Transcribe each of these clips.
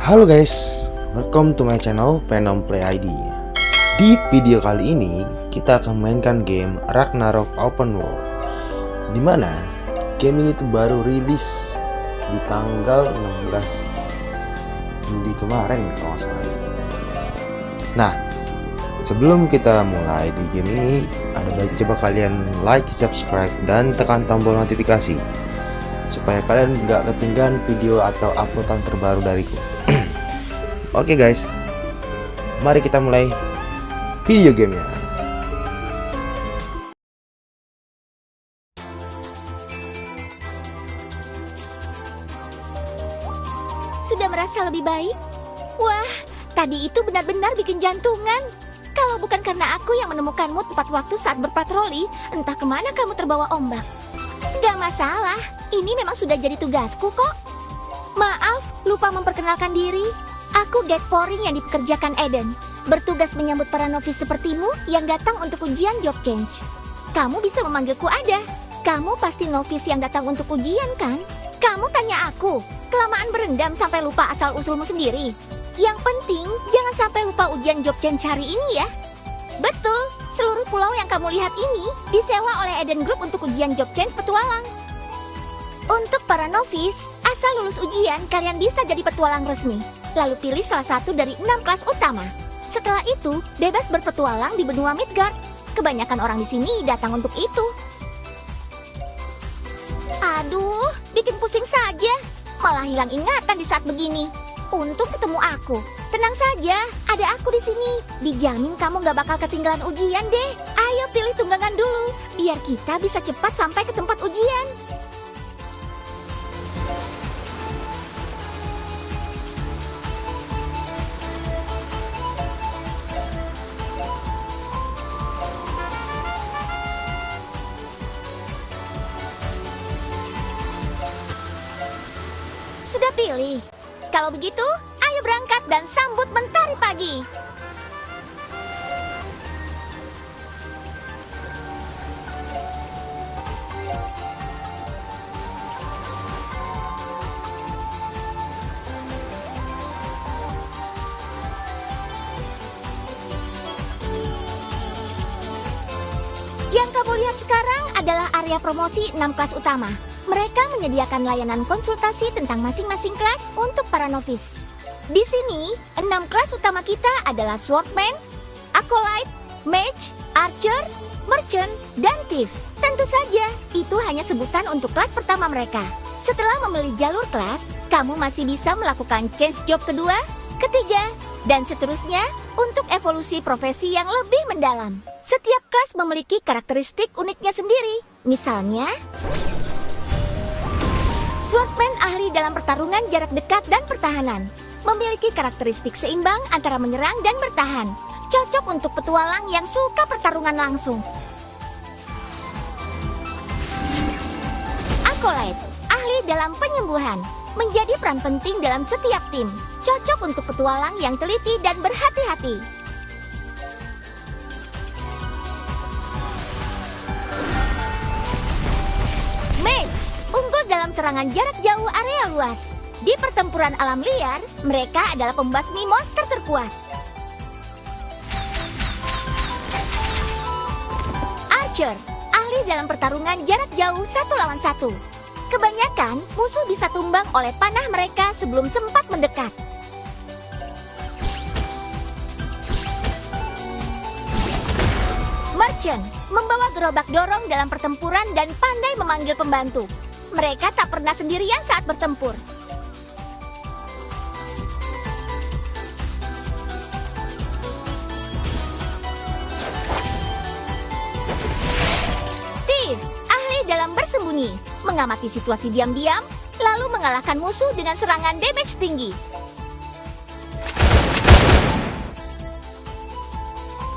Halo guys, welcome to my channel Venom Play ID. Di video kali ini kita akan mainkan game Ragnarok Open World, dimana game ini tuh baru rilis di tanggal 16 Juli kemarin kalau nggak salah ya. Nah, sebelum kita mulai di game ini, ada baiknya coba kalian like, subscribe, dan tekan tombol notifikasi supaya kalian nggak ketinggalan video atau uploadan terbaru dariku. Oke guys, mari kita mulai video gamenya. Sudah merasa lebih baik? Wah, tadi itu benar-benar bikin jantungan. Kalau bukan karena aku yang menemukanmu tepat waktu saat berpatroli, entah kemana kamu terbawa ombak. Gak masalah, ini memang sudah jadi tugasku kok. Maaf, lupa memperkenalkan diri. Aku Get Poring yang dipekerjakan Eden, bertugas menyambut para novis sepertimu yang datang untuk ujian job change. Kamu bisa memanggilku Ada. Kamu pasti novis yang datang untuk ujian kan? Kamu tanya aku, kelamaan berendam sampai lupa asal-usulmu sendiri. Yang penting, jangan sampai lupa ujian job change hari ini ya. Betul, seluruh pulau yang kamu lihat ini disewa oleh Eden Group untuk ujian job change petualang. Untuk para novis, asal lulus ujian, kalian bisa jadi petualang resmi. Lalu pilih salah satu dari 6 kelas utama. Setelah itu, bebas berpetualang di benua Midgard. Kebanyakan orang di sini datang untuk itu. Aduh, bikin pusing saja. Malah hilang ingatan di saat begini. Untung ketemu aku. Tenang saja, ada aku di sini. Dijamin kamu gak bakal ketinggalan ujian deh. Ayo pilih tunggangan dulu, biar kita bisa cepat sampai ke tempat ujian. Sudah pilih? Kalau begitu, ayo berangkat dan sambut mentari pagi. Yang kamu lihat sekarang adalah area promosi 6 kelas utama. Mereka menyediakan layanan konsultasi tentang masing-masing kelas untuk para novis. Di sini, 6 kelas utama kita adalah Swordman, Acolyte, Mage, Archer, Merchant, dan Thief. Tentu saja, itu hanya sebutan untuk kelas pertama mereka. Setelah memilih jalur kelas, kamu masih bisa melakukan change job kedua, ketiga, dan seterusnya untuk evolusi profesi yang lebih mendalam. Setiap kelas memiliki karakteristik uniknya sendiri. Misalnya, Swordman ahli dalam pertarungan jarak dekat dan pertahanan. Memiliki karakteristik seimbang antara menyerang dan bertahan. Cocok untuk petualang yang suka pertarungan langsung. Acolyte, ahli dalam penyembuhan. Menjadi peran penting dalam setiap tim. Cocok untuk petualang yang teliti dan berhati-hati. Mage, unggul dalam serangan jarak jauh area luas. Di pertempuran alam liar, mereka adalah pembasmi monster terkuat. Archer, ahli dalam pertarungan jarak jauh 1 lawan 1. Kebanyakan musuh bisa tumbang oleh panah mereka sebelum sempat mendekat. Merchant, membawa gerobak dorong dalam pertempuran dan pandai memanggil pembantu. Mereka tak pernah sendirian saat bertempur. Thief, ahli dalam bersembunyi, mengamati situasi diam-diam, lalu mengalahkan musuh dengan serangan damage tinggi.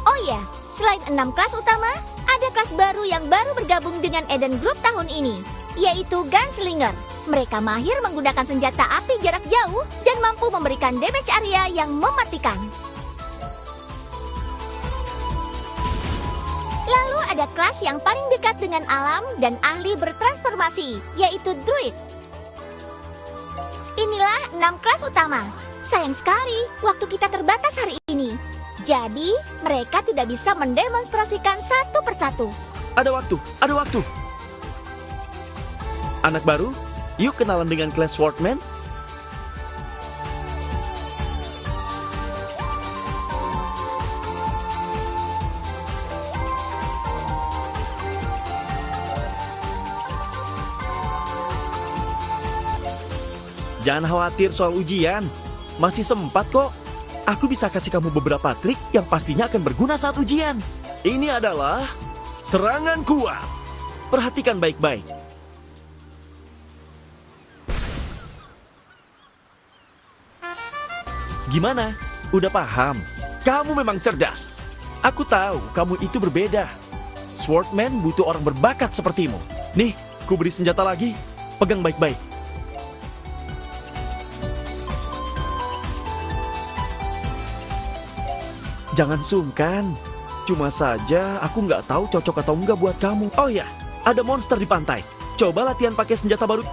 Oh ya, selain 6 kelas utama, ada kelas baru yang baru bergabung dengan Eden Group tahun ini, yaitu Gunslinger. Mereka mahir menggunakan senjata api jarak jauh dan mampu memberikan damage area yang mematikan. Lalu ada kelas yang paling dekat dengan alam dan ahli bertransformasi, yaitu Druid. Inilah 6 kelas utama. Sayang sekali, waktu kita terbatas hari ini. Jadi, mereka tidak bisa mendemonstrasikan satu persatu. Ada waktu. Anak baru, yuk kenalan dengan kelas Swordman. Jangan khawatir soal ujian, masih sempat kok. Aku bisa kasih kamu beberapa trik yang pastinya akan berguna saat ujian. Ini adalah serangan kuat. Perhatikan baik-baik. Gimana? Udah paham? Kamu memang cerdas. Aku tahu kamu itu berbeda. Swordman butuh orang berbakat sepertimu. Nih, ku beri senjata lagi. Pegang baik-baik. Jangan sungkan. Cuma saja aku nggak tahu cocok atau enggak buat kamu. Oh ya, ada monster di pantai. Coba latihan pakai senjata baru.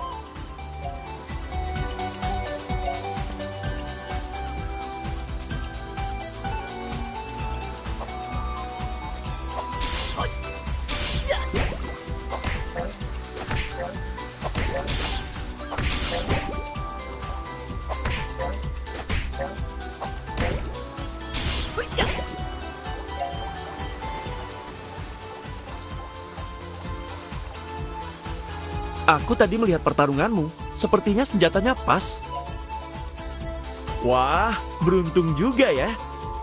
Aku tadi melihat pertarunganmu. Sepertinya senjatanya pas. Wah, beruntung juga ya.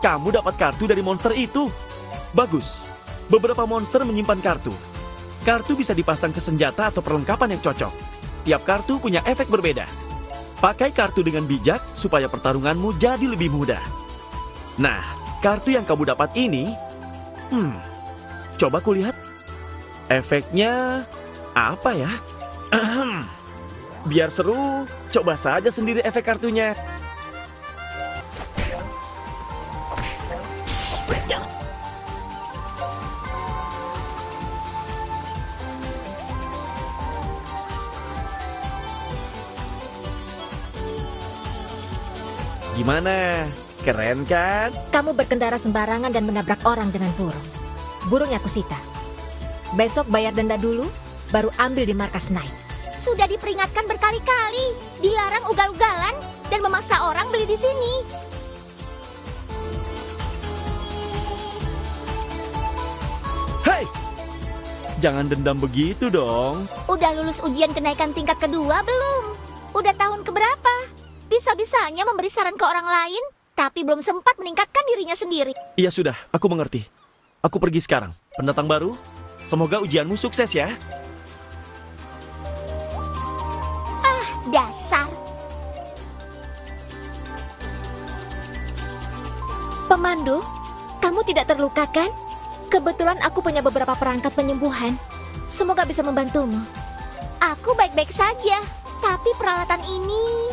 Kamu dapat kartu dari monster itu. Bagus. Beberapa monster menyimpan kartu. Kartu bisa dipasang ke senjata atau perlengkapan yang cocok. Tiap kartu punya efek berbeda. Pakai kartu dengan bijak supaya pertarunganmu jadi lebih mudah. Nah, kartu yang kamu dapat ini... coba kulihat. Efeknya... apa ya? Biar seru, coba saja sendiri efek kartunya. Gimana? Keren kan? Kamu berkendara sembarangan dan menabrak orang dengan burung. Burungnya aku sita. Besok bayar denda dulu, baru ambil di markas Knight. Sudah diperingatkan berkali-kali, dilarang ugal-ugalan dan memaksa orang beli di sini. Hei! Jangan dendam begitu dong. Udah lulus ujian kenaikan tingkat kedua belum? Udah tahun keberapa? Bisa-bisanya memberi saran ke orang lain, tapi belum sempat meningkatkan dirinya sendiri. Iya sudah, aku mengerti. Aku pergi sekarang. Pendatang baru, semoga ujianmu sukses ya. Dasar. Pemandu, kamu tidak terluka kan? Kebetulan aku punya beberapa perangkat penyembuhan. Semoga bisa membantumu. Aku baik-baik saja, tapi peralatan ini...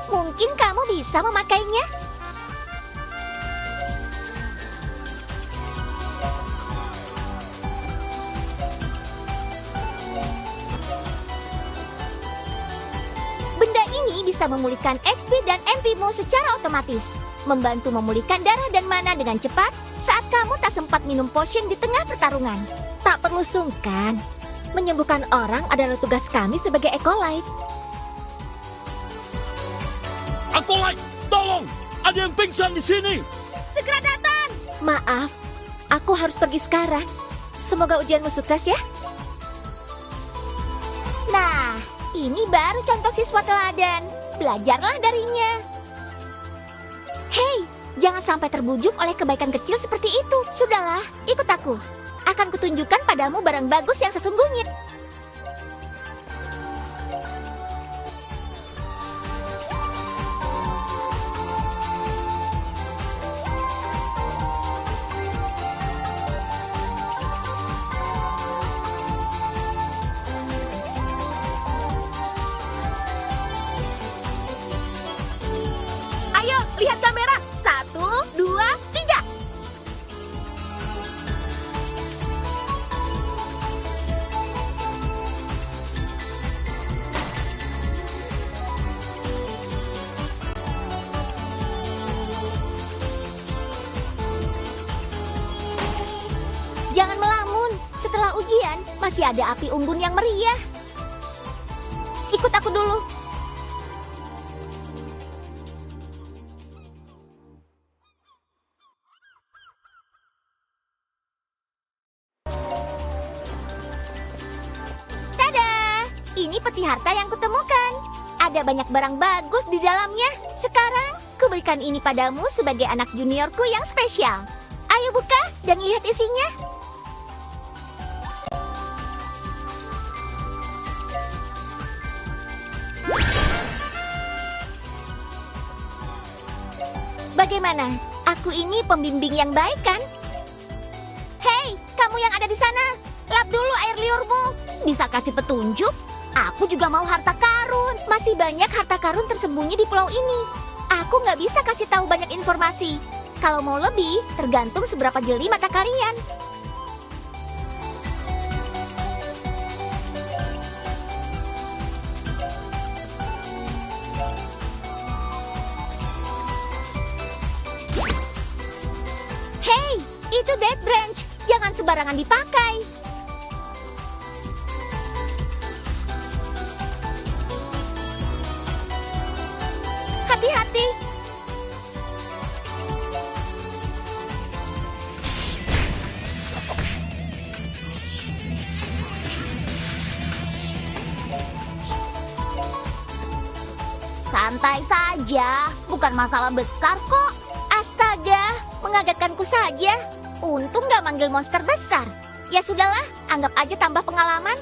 mungkin kamu bisa memakainya? Benda ini bisa memulihkan HP dan MP-mu secara otomatis, membantu memulihkan darah dan mana dengan cepat saat kamu tak sempat minum potion di tengah pertarungan. Tak perlu sungkan. Menyembuhkan orang adalah tugas kami sebagai Ecolite. Acolyte, tolong! Ada yang pingsan di sini! Segera datang! Maaf, aku harus pergi sekarang. Semoga ujianmu sukses ya. Nah, ini baru contoh siswa teladan. Belajarlah darinya. Hei, jangan sampai terbujuk oleh kebaikan kecil seperti itu. Sudahlah, ikut aku. Akan kutunjukkan padamu barang bagus yang sesungguhnya. Ayo, lihat kamera. 1, 2, 3. ujian, masih ada api unggun yang meriah. Ikut aku dulu. Tada! Ini peti harta yang kutemukan. Ada banyak barang bagus di dalamnya. Sekarang, kuberikan ini padamu sebagai anak juniorku yang spesial. Ayo buka dan lihat isinya. Bagaimana? Aku ini pembimbing yang baik kan? Hei, kamu yang ada di sana. Lap dulu air liurmu. Bisa kasih petunjuk? Aku juga mau harta karun. Masih banyak harta karun tersembunyi di pulau ini. Aku nggak bisa kasih tahu banyak informasi. Kalau mau lebih, tergantung seberapa jeli mata kalian. Hei, itu Dead Branch. Jangan sembarangan dipakai. Hati-hati. Santai saja, bukan masalah besar kok. Astaga, mengagetkanku saja. Untung gak manggil monster besar. Ya sudahlah, anggap aja tambah pengalaman.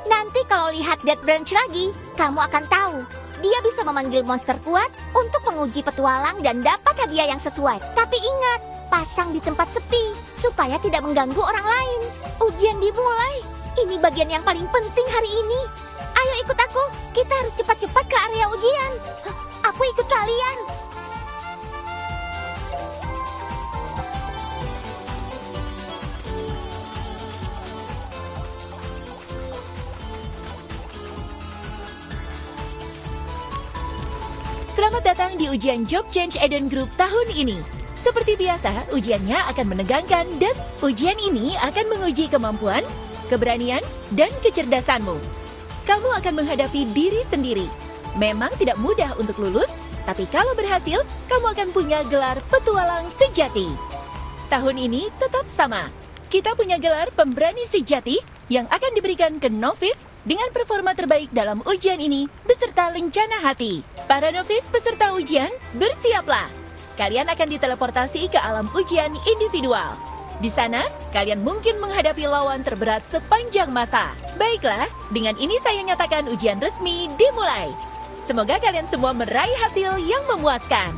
Nanti kalau lihat Dead Branch lagi, kamu akan tahu. Dia bisa memanggil monster kuat untuk menguji petualang dan dapat hadiah yang sesuai. Tapi ingat, pasang di tempat sepi supaya tidak mengganggu orang lain. Ujian dimulai. Ini bagian yang paling penting hari ini. Ayo ikut aku, kita harus cepat-cepat ke area ujian. Aku ikut kalian. Selamat datang di ujian Job Change Eden Group tahun ini. Seperti biasa, ujiannya akan menegangkan dan ujian ini akan menguji kemampuan, keberanian, dan kecerdasanmu. Kamu akan menghadapi diri sendiri. Memang tidak mudah untuk lulus, tapi kalau berhasil, kamu akan punya gelar petualang sejati. Tahun ini tetap sama. Kita punya gelar pemberani sejati yang akan diberikan ke novice dengan performa terbaik dalam ujian ini beserta lencana hati. Para novice peserta ujian, bersiaplah. Kalian akan diteleportasi ke alam ujian individual. Di sana, kalian mungkin menghadapi lawan terberat sepanjang masa. Baiklah, dengan ini saya nyatakan ujian resmi dimulai. Semoga kalian semua meraih hasil yang memuaskan.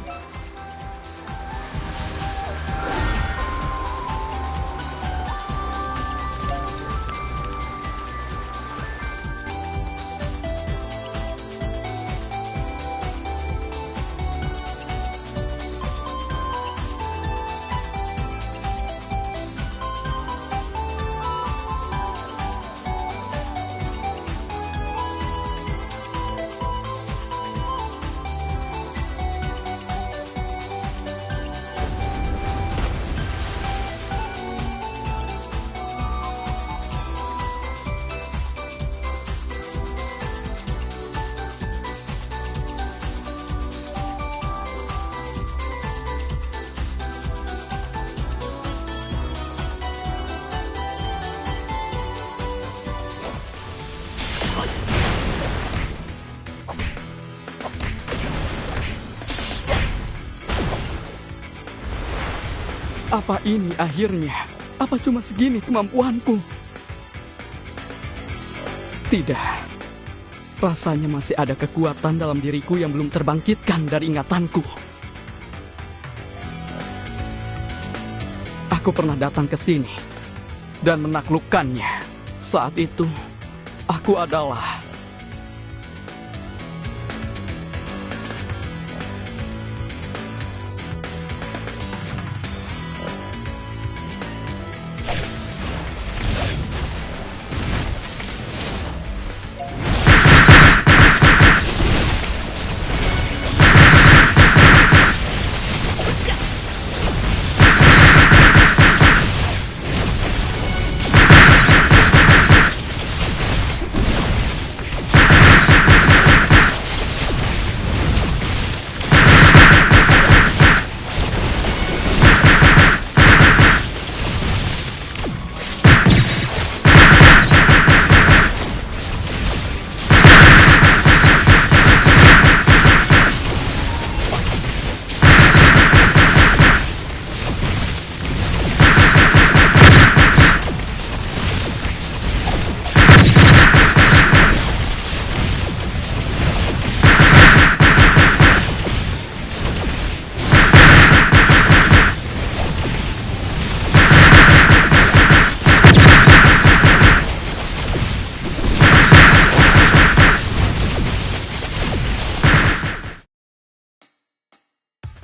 Apa ini akhirnya? Apa cuma segini kemampuanku? Tidak. Rasanya masih ada kekuatan dalam diriku yang belum terbangkitkan dari ingatanku. Aku pernah datang ke sini dan menaklukkannya. Saat itu, aku adalah...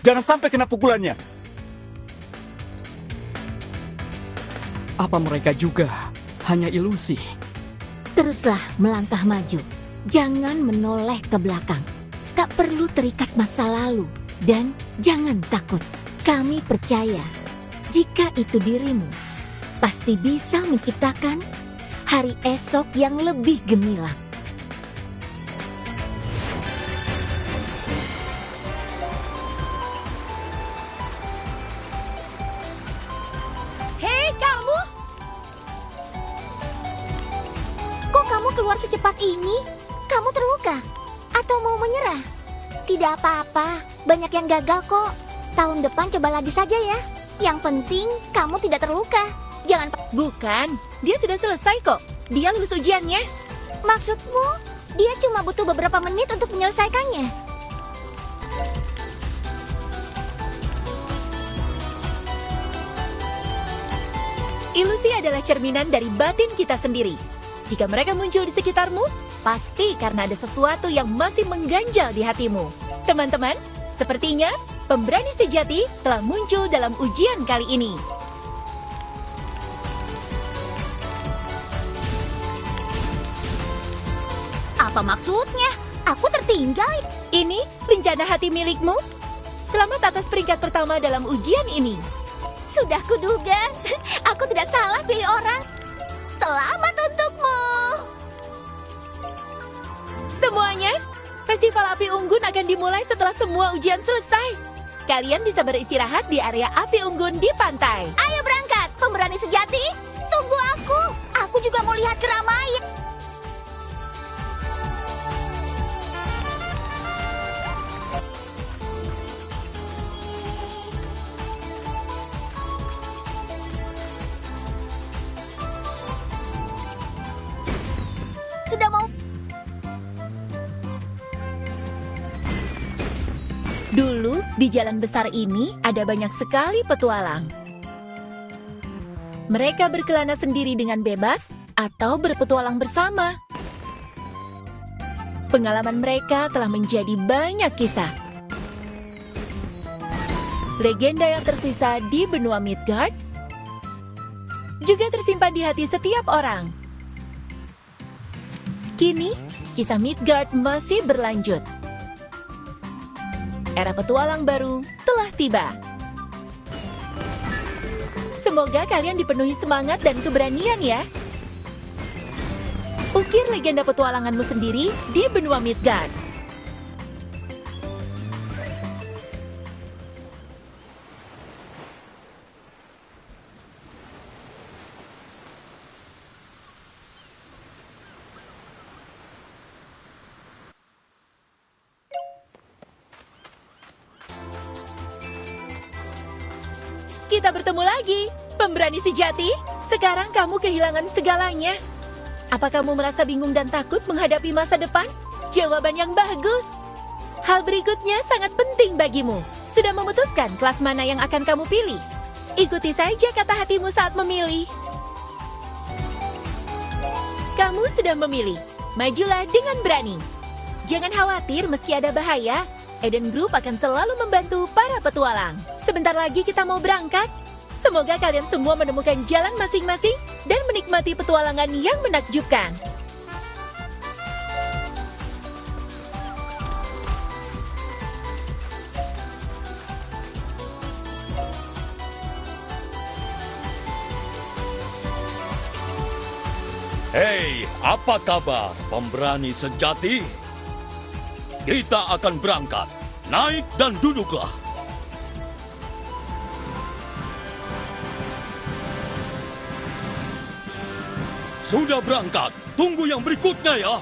Jangan sampai kena pukulannya. Apa mereka juga hanya ilusi? Teruslah melangkah maju. Jangan menoleh ke belakang. Tak perlu terikat masa lalu. Dan jangan takut. Kami percaya, jika itu dirimu, pasti bisa menciptakan hari esok yang lebih gemilang. Hei kamu! Kok kamu keluar secepat ini? Kamu terluka? Atau mau menyerah? Tidak apa-apa, banyak yang gagal kok. Tahun depan coba lagi saja ya. Yang penting kamu tidak terluka. Jangan... Bukan, dia sudah selesai kok. Dia lulus ujiannya. Maksudmu, dia cuma butuh beberapa menit untuk menyelesaikannya. Ilusi adalah cerminan dari batin kita sendiri. Jika mereka muncul di sekitarmu, pasti karena ada sesuatu yang masih mengganjal di hatimu. Teman-teman, sepertinya pemberani sejati telah muncul dalam ujian kali ini. Apa maksudnya? Aku tertinggal. Ini rencana hati milikmu. Selamat atas peringkat pertama dalam ujian ini. Sudah kuduga, aku tidak salah pilih orang. Selamat untukmu. Semuanya, Festival Api Unggun akan dimulai setelah semua ujian selesai. Kalian bisa beristirahat di area Api Unggun di pantai. Ayo berangkat, pemberani sejati. Tunggu aku. Aku juga mau lihat keramaian. Sudah mau... Dulu, di jalan besar ini ada banyak sekali petualang. Mereka berkelana sendiri dengan bebas atau berpetualang bersama. Pengalaman mereka telah menjadi banyak kisah. Legenda yang tersisa di benua Midgard juga tersimpan di hati setiap orang. Kini, kisah Midgard masih berlanjut. Era petualang baru telah tiba. Semoga kalian dipenuhi semangat dan keberanian ya. Ukir legenda petualanganmu sendiri di benua Midgard. Kita bertemu lagi, pemberani sejati. Sekarang kamu kehilangan segalanya. Apa kamu merasa bingung dan takut menghadapi masa depan? Jawaban yang bagus. Hal berikutnya sangat penting bagimu. Sudah memutuskan kelas mana yang akan kamu pilih? Ikuti saja kata hatimu saat memilih. Kamu sudah memilih. Majulah dengan berani. Jangan khawatir meski ada bahaya. Eden Group akan selalu membantu para petualang. Sebentar lagi kita mau berangkat. Semoga kalian semua menemukan jalan masing-masing dan menikmati petualangan yang menakjubkan. Hei, apa kabar pemberani sejati? Kita akan berangkat. Naik dan duduklah. Sudah berangkat. Tunggu yang berikutnya ya.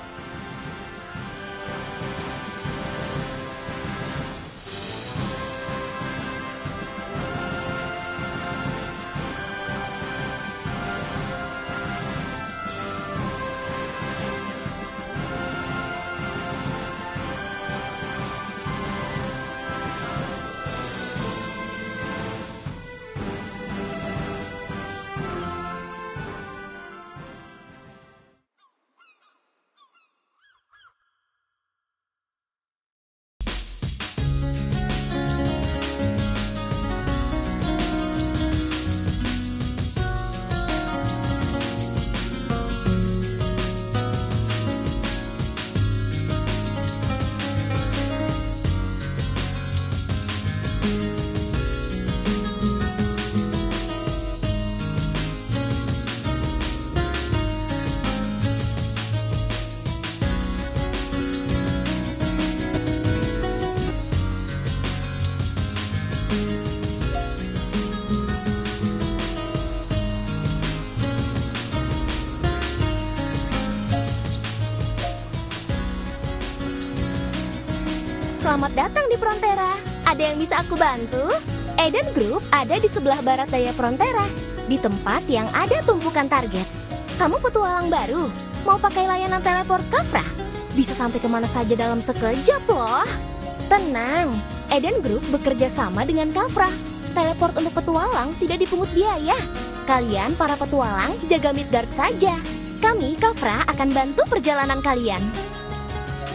Selamat datang di Frontera. Ada yang bisa aku bantu? Eden Group ada di sebelah barat daya Frontera, di tempat yang ada tumpukan target. Kamu petualang baru? Mau pakai layanan teleport Kafra? Bisa sampai kemana saja dalam sekejap loh. Tenang, Eden Group bekerja sama dengan Kafra. Teleport untuk petualang tidak dipungut biaya. Kalian para petualang jaga Midgard saja. Kami, Kafra, akan bantu perjalanan kalian.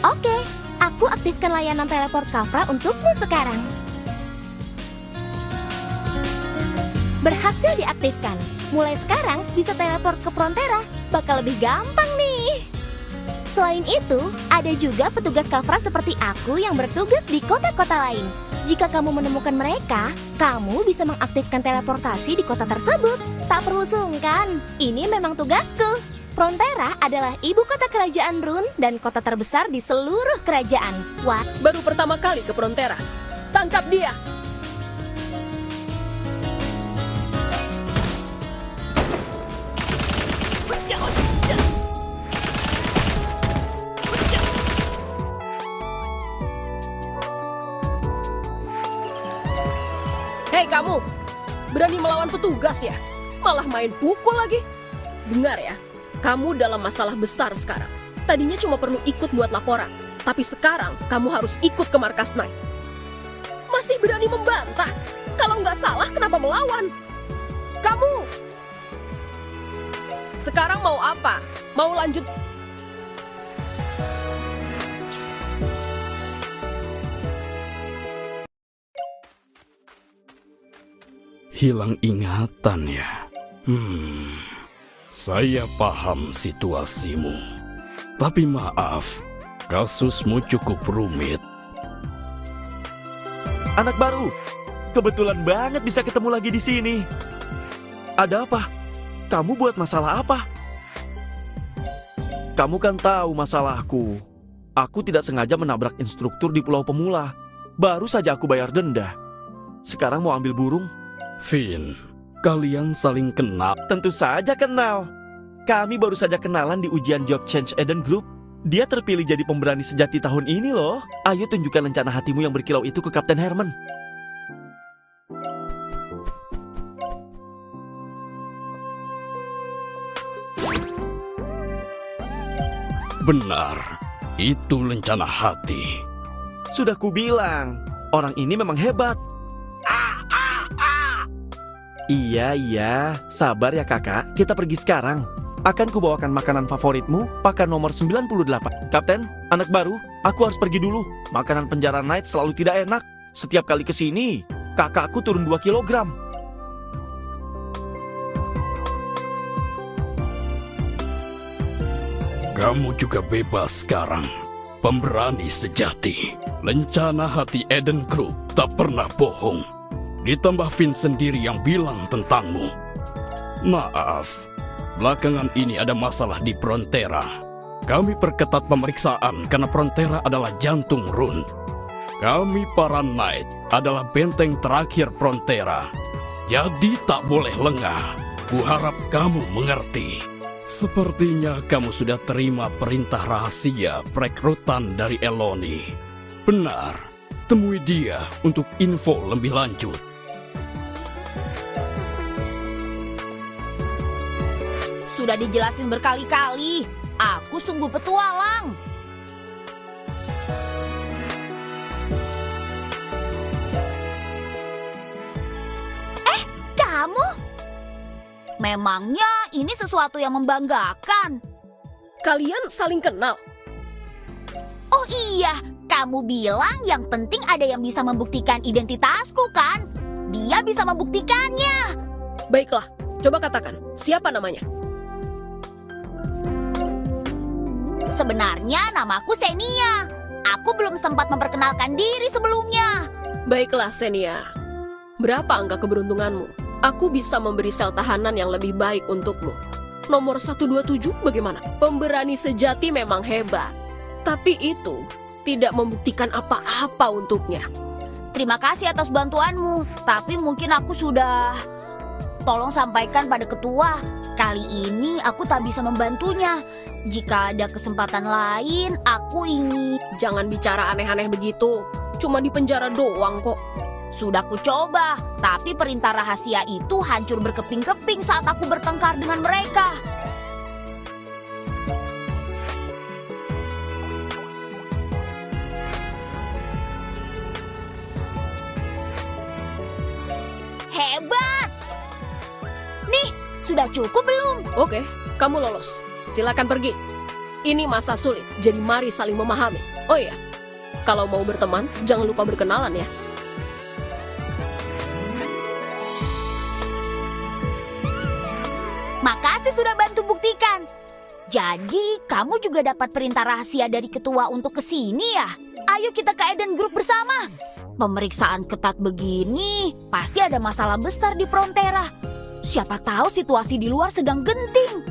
Oke, aku aktifkan layanan teleport Kafra untukmu sekarang. Berhasil diaktifkan. Mulai sekarang bisa teleport ke Frontera. Bakal lebih gampang nih. Selain itu, ada juga petugas Kafra seperti aku yang bertugas di kota-kota lain. Jika kamu menemukan mereka, kamu bisa mengaktifkan teleportasi di kota tersebut. Tak perlu sungkan, ini memang tugasku. Frontera adalah ibu kota kerajaan Rune dan kota terbesar di seluruh kerajaan. What? Baru pertama kali ke Frontera. Tangkap dia! Hei kamu, berani melawan petugas ya? Malah main pukul lagi. Dengar ya, kamu dalam masalah besar sekarang. Tadinya cuma perlu ikut buat laporan, tapi sekarang kamu harus ikut ke markas Knight. Masih berani membantah? Kalau nggak salah, kenapa melawan? Kamu! Sekarang mau apa? Mau lanjut? Hilang ingatan ya. Saya paham situasimu. Tapi maaf, kasusmu cukup rumit. Anak baru, kebetulan banget bisa ketemu lagi di sini. Ada apa? Kamu buat masalah apa? Kamu kan tahu masalahku. Aku tidak sengaja menabrak instruktur di Pulau Pemula. Baru saja aku bayar denda. Sekarang mau ambil burung? Finn, kalian saling kenal. Tentu saja kenal. Kami baru saja kenalan di ujian Job Change Eden Group. Dia terpilih jadi pemberani sejati tahun ini loh. Ayo tunjukkan lencana hatimu yang berkilau itu ke Kapten Herman. Benar, itu lencana hati. Sudah kubilang, orang ini memang hebat. Iya, sabar ya kakak, kita pergi sekarang. Akan kubawakan makanan favoritmu, pakan nomor 98. Kapten, anak baru, aku harus pergi dulu. Makanan penjara Knight selalu tidak enak. Setiap kali kesini, kakakku turun 2 kilogram. Kamu juga bebas sekarang, pemberani sejati. Lencana hati Eden Group tak pernah bohong. Ditambah Finn sendiri yang bilang tentangmu. Maaf, belakangan ini ada masalah di Frontera. Kami perketat pemeriksaan karena Frontera adalah jantung Rune. Kami para Knight adalah benteng terakhir Frontera. Jadi tak boleh lengah. Kuharap kamu mengerti. Sepertinya kamu sudah terima perintah rahasia perekrutan dari Eloni. Benar, temui dia untuk info lebih lanjut. Sudah dijelasin berkali-kali, aku sungguh petualang. Kamu? Memangnya ini sesuatu yang membanggakan? Kalian saling kenal? Oh iya, kamu bilang yang penting ada yang bisa membuktikan identitasku kan? Dia bisa membuktikannya. Baiklah, coba katakan, siapa namanya? Sebenarnya namaku Xenia. Aku belum sempat memperkenalkan diri sebelumnya. Baiklah, Xenia. Berapa angka keberuntunganmu? Aku bisa memberi sel tahanan yang lebih baik untukmu. Nomor 127 bagaimana? Pemberani sejati memang hebat. Tapi itu tidak membuktikan apa-apa untuknya. Terima kasih atas bantuanmu. Tapi mungkin aku sudah... Tolong sampaikan pada ketua. Kali ini aku tak bisa membantunya. Jika ada kesempatan lain, aku ingin... Jangan bicara aneh-aneh begitu. Cuma di penjara doang kok. Sudah ku coba, tapi perintah rahasia itu hancur berkeping-keping saat aku bertengkar dengan mereka. Hebat! Nih, sudah cukup belum? Oke, kamu lolos. Silakan pergi. Ini masa sulit, jadi mari saling memahami. Oh iya, kalau mau berteman, jangan lupa berkenalan ya. Makasih sudah bantu buktikan. Jadi, kamu juga dapat perintah rahasia dari ketua untuk kesini ya? Ayo kita ke Eden Group bersama. Pemeriksaan ketat begini, pasti ada masalah besar di Frontera. Siapa tahu situasi di luar sedang genting.